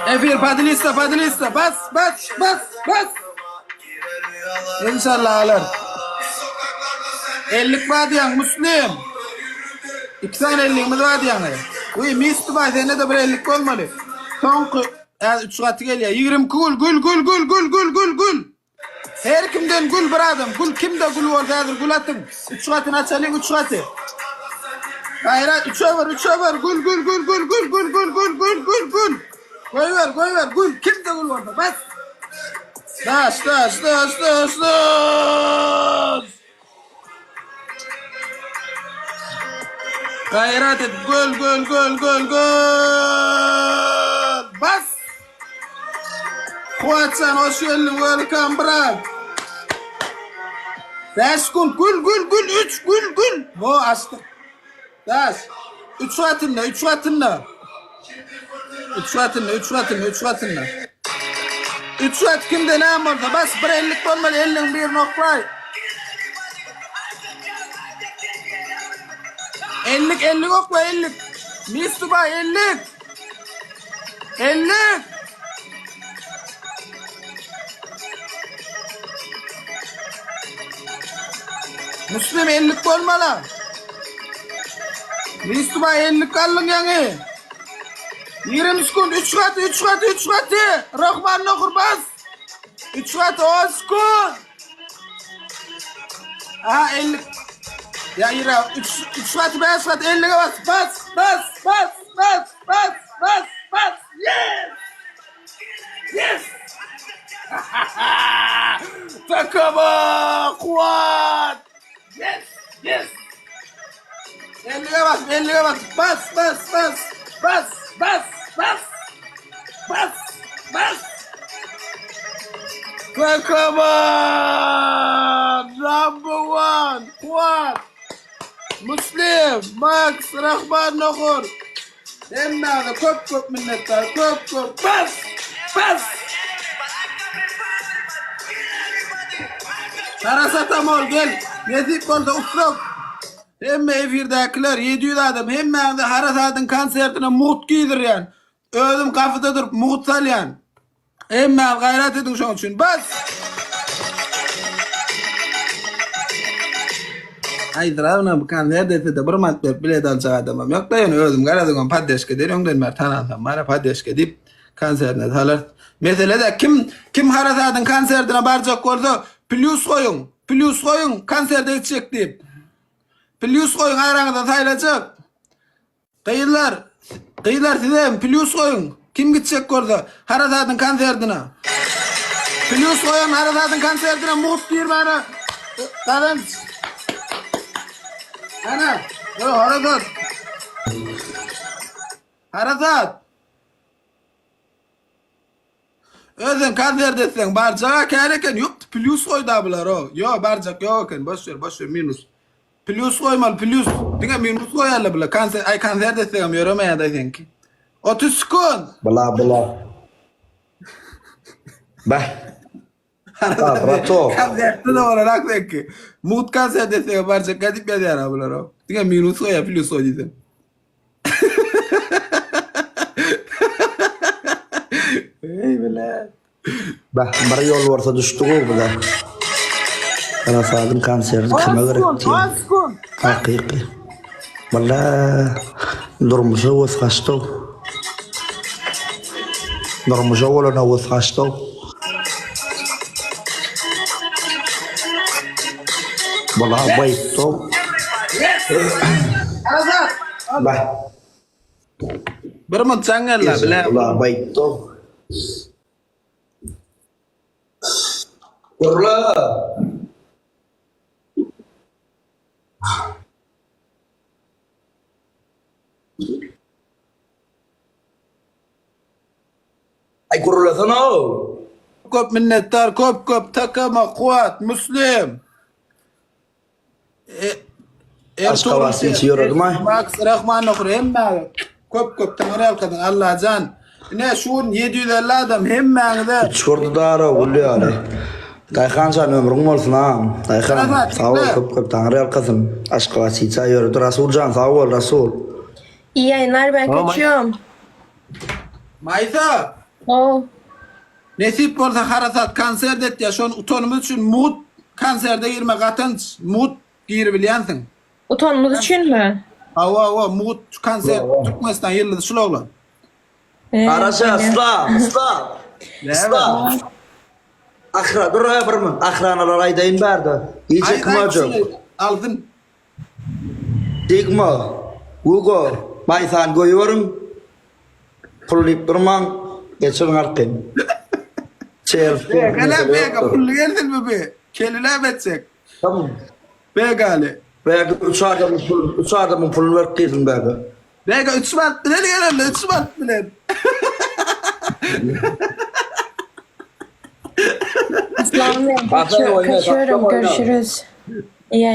Efir padilista bas. İnşallah alır. 50 var diyen Müslüm. 2 tane 50'imiz var diyen. Uy misti bay sende de bir 50 olmalı. Son 3 katı geliyor. 20 gül. Her kimden gül bir adam. Gül kimde gül var zaten gül atın. 3 katını açalım 3 katı. Hayır 3 over gül. Koy ver gül. Kimde gül var bas. Daş. Gayret et gol. Bas. Kuatsan hoş geldin welcome bro. Daş gül 3 gül. Bu açtık. Daş. 3 atınla. 3 at kimde ne amorda bas bir 50 olmalı 50 bir noktay. 50 yok mu 50? Mistuba 50. Müslüm 50 olmalı. Mistuba 50 kallın yani. 20 sekund 3 katı. Rahman okur bas. 3 katı 10 sekund. Aha 50. Ya ira 3 katı 5 katı 50'ye bas. Yes. Takama kuat. Yes. 50'ye bas. Bas. Takama number 1 kuat. Müslim, Max, Rahman Nokur. Emmağda köp minnetler, köp. Bas. Paracetamol gel. Nezip oldu uflok. Emme efirdakiler 700 adam. Emmağda harasadın konsertine muht giydir yani. Ödüm kafadadır muht sal yani. Emmağda gayret edin şunun için. Bas. Haydır avna bu kan neredeyse de bir matber bile dalacak adamım. Yok da yani öldüm garadım paddeşke der. Ondan ben tanıdım. Bana paddeşke deyip kanserine talar. Mesela da kim harasadın konsertine baracak olsa plus koyun konserde içecek deyip. Plus koyun aranızda sayılacak. Kıyılar size plus koyun. Kim gidecek orada harasadın konsertine? Plus koyun harasadın konsertine muht diyor bana. Kadın. Ana, Harazat. Özün konserdesin, barcağa kereken yok, plus koydu abiler o. Yok, barcak yok, boş ver, minus. Plus koymalı, plus. Dine minus koyarlı bile, konserdesin, yorumaya da ki. 30 sekund. Bla. Bah. Rato. Konserde de olarak ki. Muht konserdesin, barcak kadip yazar abiler o. Dine minus koyar, plus koydu. Ey bilen. Bah, bir yol varsa düştü o bu da. Ana sadım konserdi kime gerekti? Hakiki. Valla durmuşa vaz kaçtı. Durmuşa olana vaz kaçtı. Valla bayıttı. Bah. Bir mut sangarla bilen. Valla bayıttı. Kurla. Ay kurla sana. Köp minnettar, köp takama kuat, Müslim. Aşkavası içiyor mu? Max Rahman okur hemme. Köp tanrı kadın Allah can. Ne şun 750 adam hemme de. Çıkardı da ara oluyor yani. Tayхан sen ömrün olsun ha. Tayхан sağ ol köp tanrı arkasın. Aşkavası içiyor. Rasul can sağ ol Rasul. İyi yayınlar, ben Tamam, kaçıyorum. Maysa. Oh. Nesip bolsa harasat konser det ya şon utonumuz üçün mut konserde girme katınç mut giyir bilýänsiň. Utanmaz için mi? Ava mut konser Türkmenistan yıllıdı şuloğlu. Arasa ısla. Isla. Akra dur ya birmin. Akranalar aydayın berdi. İyice kımacı. Aldın. Digma. Hugo. Maysan koyuyorum. Pullayıp durman. Geçirin arkayım. Bega pullu geldin mi be? Kelile betsek. Tamam. Begale. Belki 3 adamın pulunu ver kıydın belki. Bega 3 mart bilen gelirle 3 mart bilen. Aslanım, kaçıyorum. Görüşürüz. İyi yayınlar.